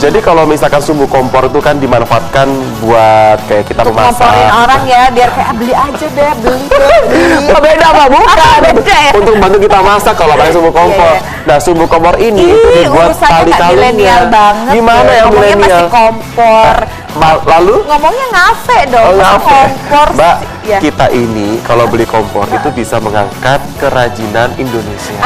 Jadi kalau misalkan sumbu kompor itu kan dimanfaatkan buat kayak kita untuk memasak. ngomporin orang ya, biar kayak beli aja deh, beli. Oh, beda Pak, bukan. Beda ya? Untuk bantu kita masak kalau pakai sumbu kompor. Iya. Nah, sumbu kompor ini itu dibuat urusannya tali nggak kalungnya. milenial banget. Gimana deh. yang Ngomongnya milenial? masih kompor. Lalu? Ngomongnya ngafe dong. Oh, masa ngafe. kompor. Mbak, Ya. kita ini kalau beli kompor itu bisa mengangkat kerajinan Indonesia.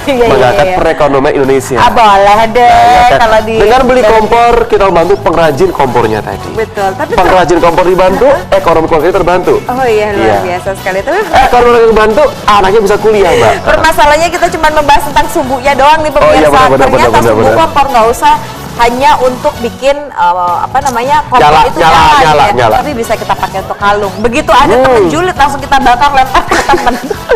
Iya. Mengangkat perekonomian Indonesia. Boleh deh Ya kan? kalau di. Dengan beli kompor kita membantu pengrajin kompornya tadi. Betul. Tapi Pengrajin kompor dibantu, ekonomi keluarga terbantu. oh iya, luar Iya. biasa sekali. Tapi Ekonomi terbantu, anaknya bisa kuliah, Mbak. permasalahannya kita cuma membahas tentang sumbunya doang nih Oh, iya, pemirsa. benar, Ternyata benar, sumbu benar. kompor nggak usah hanya untuk bikin kompor Nyala, itu nyala, ya. nyala. Tapi bisa kita pakai untuk kalung. Begitu ada temen julid langsung kita bakar, lempar ke temen.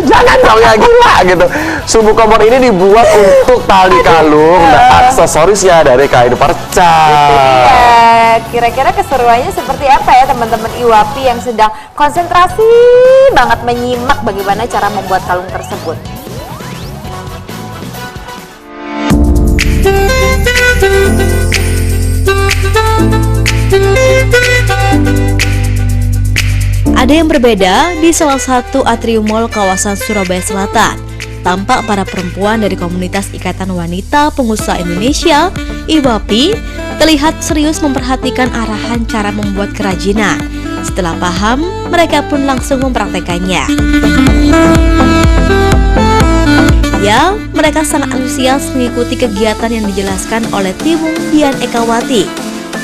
Jangan dong ya, gila gitu. Sumbu kompor ini dibuat untuk tali kalung dan aksesorisnya dari kain perca. Iya, kira-kira keseruannya seperti apa ya teman-teman IWAPI yang sedang konsentrasi banget menyimak bagaimana cara membuat kalung tersebut. Ada yang berbeda di salah satu atrium mall kawasan Surabaya Selatan. Tampak para perempuan dari komunitas Ikatan Wanita Pengusaha Indonesia, IWAPI, terlihat serius memperhatikan arahan cara membuat kerajinan. Setelah paham, mereka pun langsung mempraktekannya. Ya, mereka sangat antusias mengikuti kegiatan yang dijelaskan oleh Timung Dian Ekawati.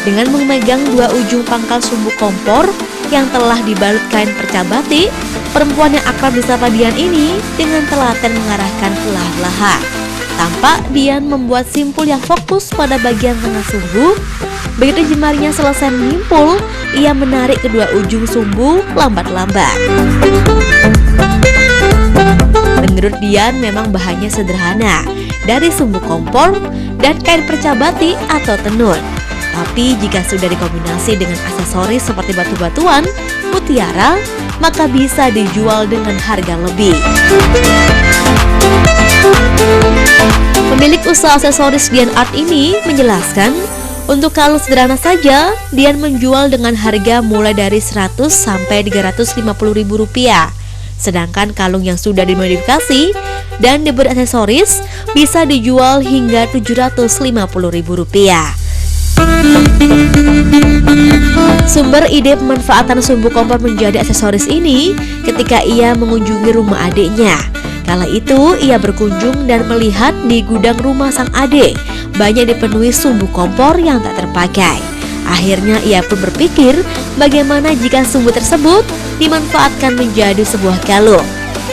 Dengan memegang dua ujung pangkal sumbu kompor yang telah dibalut kain perca batik, perempuan yang akrab disapa Dian ini dengan telaten mengarahkan perlahan-lahan. Tampak Dian membuat simpul yang fokus pada bagian tengah sumbu. Begitu jemarinya selesai menyimpul, ia menarik kedua ujung sumbu lambat-lambat. Menurut Dian memang bahannya sederhana, dari sumbu kompor dan kain perca batik atau tenun. Tapi jika sudah dikombinasi dengan aksesoris seperti batu-batuan, mutiara, maka bisa dijual dengan harga lebih. Pemilik usaha aksesoris Dian Art ini menjelaskan, untuk kalung sederhana saja, Dian menjual dengan harga mulai dari 100 sampai 350 ribu rupiah. Sedangkan kalung yang sudah dimodifikasi dan diberi aksesoris bisa dijual hingga 750 ribu rupiah. Sumber ide pemanfaatan sumbu kompor menjadi aksesoris ini ketika ia mengunjungi rumah adiknya. Kala itu ia berkunjung dan melihat di gudang rumah sang adik banyak dipenuhi sumbu kompor yang tak terpakai. Akhirnya ia pun berpikir bagaimana jika sumbu tersebut dimanfaatkan menjadi sebuah kalung.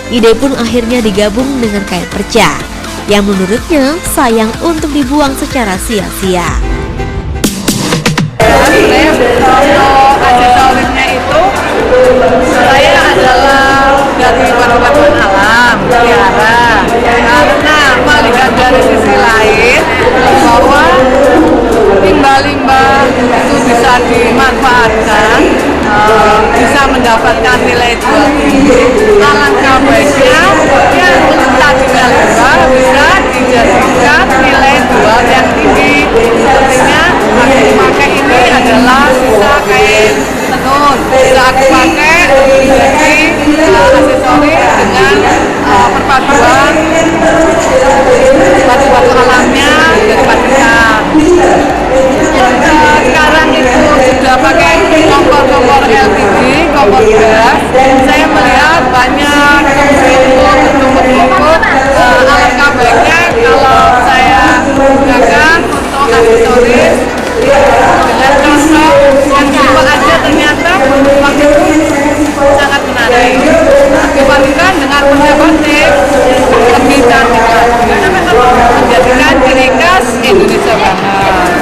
Ide pun akhirnya digabung dengan kain perca yang menurutnya sayang untuk dibuang secara sia-sia. Sebenarnya untuk aksesorisnya itu saya adalah dari batu-batuan alam, mutiara, karena melihat dari sisi lain bahwa limbah-limbah itu bisa dimanfaatkan, bisa mendapatkan nilai jual tinggi. Alangkah baiknya ya tadinya limbah bisa dijadikan nilai jual yang tinggi. Sepertinya aku pakai ini adalah sisa kain tenun, bisa aku pakai jadi aksesoris dengan perpaduan batu-batu alamnya dari pabrikan. Sekarang itu sudah pakai kompor-kompor LPG, kompor gas. Saya melihat banyak tumpuk-tumpuk. Alangkah baiknya kalau saya gunakan untuk aksesoris dengan cocok yang simpel aja, ternyata waktu itu sangat menarik. Dibandingkan dengan perca batik lebih cantik lagi, menjadikan ciri khas Indonesia banget.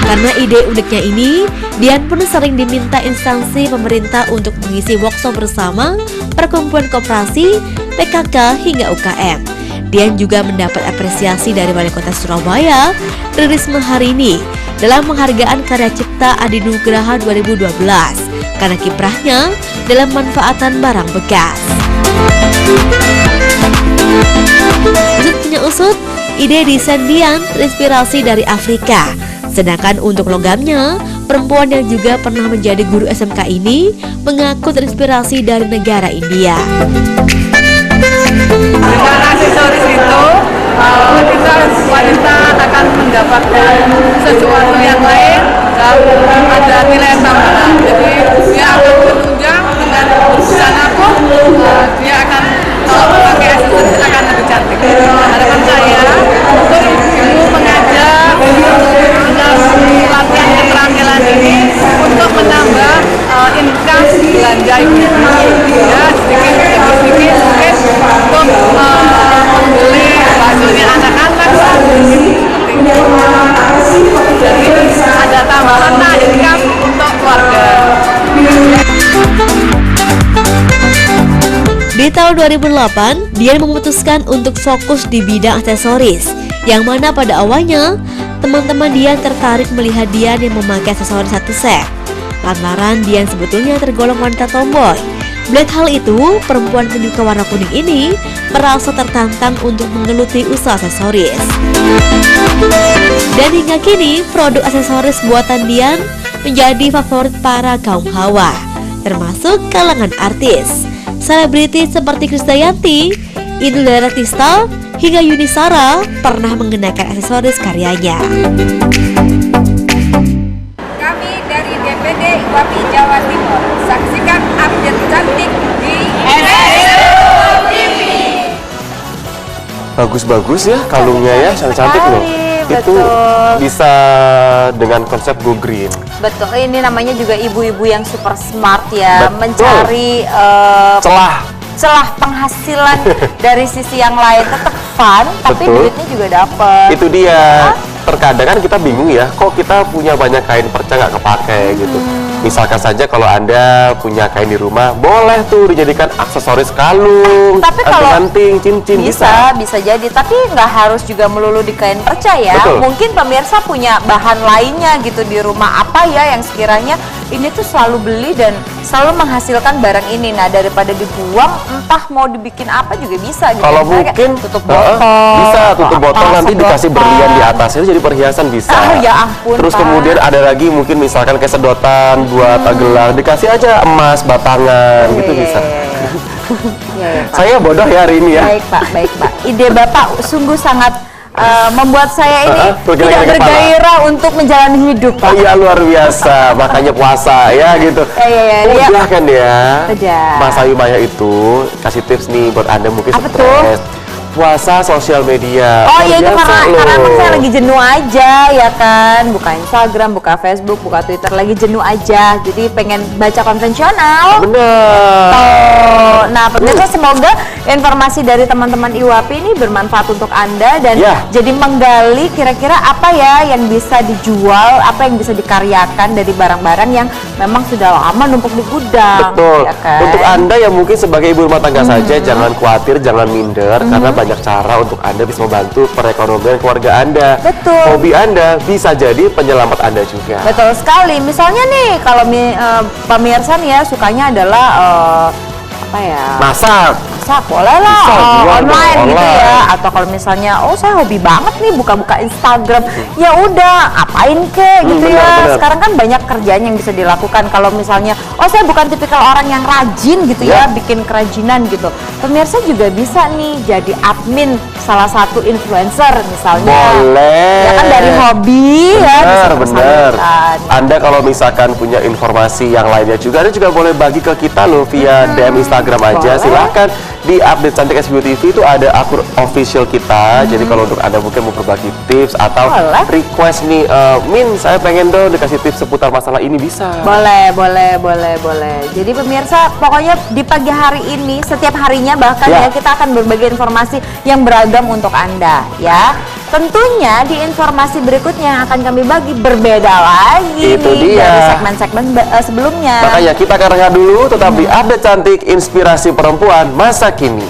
Karena ide uniknya ini, Dian pun sering diminta instansi pemerintah untuk mengisi workshop bersama perkumpulan koperasi, PKK hingga UKM. Dian juga mendapat apresiasi dari Wali Kota Surabaya, Tri Risma Harini, dalam penghargaan karya cipta Adi Nugraha 2012 karena kiprahnya dalam manfaatan barang bekas. Usut punya usut, ide desain Dian terinspirasi dari Afrika. Sedangkan untuk logamnya, perempuan yang juga pernah menjadi guru SMK ini mengaku terinspirasi dari negara India. Dengan aksesoris itu, kita wanita akan mendapatkan sesuatu yang lain dan ada nilai tambahan. Jadi dia akan menunjang dengan busana pun, dia akan kalau memakai aksesoris akan lebih cantik. Harapan saya untuk ibu mengajak dengan latihan keterampilan ini untuk menambah income belanja ibu. Ya, sedikit demi sedikit mungkin untuk membeli bajunya anak-anak seperti itu. Jadi ada tambahan income untuk keluarga. Di tahun 2008, Dian memutuskan untuk fokus di bidang aksesoris, yang mana pada awalnya teman-teman Dian tertarik melihat Dian yang memakai aksesoris satu set. Lantaran Dian sebetulnya tergolong wanita tomboy. Melihat hal itu, perempuan penyuka warna kuning ini merasa tertantang untuk menggeluti usaha aksesoris. Dan hingga kini, produk aksesoris buatan Dian menjadi favorit para kaum hawa, termasuk kalangan artis. Selebriti seperti Krisdayanti, Inul Daratista, hingga Yuni Shara pernah mengenakan aksesoris karyanya. Kami dari DPD IWAPI Jawa Timur, saksikan update cantik di TV. Bagus-bagus ya kalungnya ya, cantik loh. Itu bisa dengan konsep go green. Betul, ini namanya juga ibu-ibu yang super smart ya, Betul. mencari celah penghasilan dari sisi yang lain, tetap fun, tapi Betul. duitnya juga dapet. Itu dia. Terkadang kan kita bingung ya, kok kita punya banyak kain perca nggak kepake gitu. Misalkan saja kalau Anda punya kain di rumah, boleh tuh dijadikan aksesoris kalung, Tapi kalau anting-anting, cincin, bisa jadi, tapi nggak harus juga melulu di kain perca ya. Betul. Mungkin pemirsa punya bahan lainnya gitu di rumah, apa ya yang sekiranya ini tuh selalu beli dan selalu menghasilkan barang ini. Nah, daripada dibuang, entah mau dibikin apa juga bisa gitu. Kalau Misalnya kayak mungkin tutup botol, bisa tutup atau botol, nanti sedotan. dikasih berlian di atasnya jadi perhiasan bisa. Ah, ya ampun, Terus Pak. kemudian ada lagi mungkin misalkan kayak sedotan buat gelang, dikasih aja emas batangan gitu bisa. Iya, Pak. Saya bodoh ya hari ini ya. Baik Pak. Ide Bapak sungguh sangat membuat saya ini bergerak tidak kepala. bergairah untuk menjalani hidup, Pak. Oh iya, luar biasa, makanya puasa ya gitu. Iya. Udah kan ya. Udah. Mas Ayu Maya itu kasih tips nih buat Anda mungkin Apa stres. Puasa sosial media. Oh Luar iya, itu biasa karena loh. emang saya lagi jenuh aja ya kan, buka Instagram, buka Facebook, buka Twitter, lagi jenuh aja, jadi pengen baca konvensional. Bener. Nah, pemirsa, semoga informasi dari teman-teman IWAPI ini bermanfaat untuk Anda dan Ya. jadi menggali kira-kira apa ya yang bisa dijual, apa yang bisa dikaryakan dari barang-barang yang memang sudah lama numpuk di gudang. Betul. Ya kan? Untuk Anda yang mungkin sebagai ibu rumah tangga saja, jangan khawatir, jangan minder, karena banyak cara untuk Anda bisa membantu perekonomian keluarga Anda. Betul. Hobi Anda bisa jadi penyelamat Anda juga. Betul sekali. Misalnya nih, kalau pemirsa nih ya sukanya adalah apa ya? Masak. Masak boleh lah, Bisa, jual online dong, gitu online. ya. Atau kalau misalnya, oh saya hobi banget nih buka-buka Instagram, ya udah, apain kek gitu ya. benar. Sekarang kan banyak kerjaan yang bisa dilakukan. Kalau misalnya, oh saya bukan tipikal orang yang rajin gitu ya, bikin kerajinan gitu. Pemirsa juga bisa nih jadi admin salah satu influencer misalnya. Boleh. Ya kan dari hobi ya bisa Benar. tersalurkan. Anda kalau misalkan punya informasi yang lainnya juga, Anda juga boleh bagi ke kita loh via DM Instagram aja. Boleh. Silahkan di update Cantik SBU TV itu ada akun official kita. Jadi kalau untuk Anda mungkin mau berbagi tips atau Boleh. request nih, Min saya pengen dong dikasih tips seputar masalah ini, bisa. Boleh. Jadi pemirsa, pokoknya di pagi hari ini, setiap harinya bahkan Ya. ya kita akan berbagi informasi yang beragam untuk Anda ya. Tentunya di informasi berikutnya akan kami bagi berbeda lagi Itu nih dia. dari segmen-segmen sebelumnya. Makanya kita akan rehat dulu, tetap di update Cantik Inspirasi Perempuan masa kini.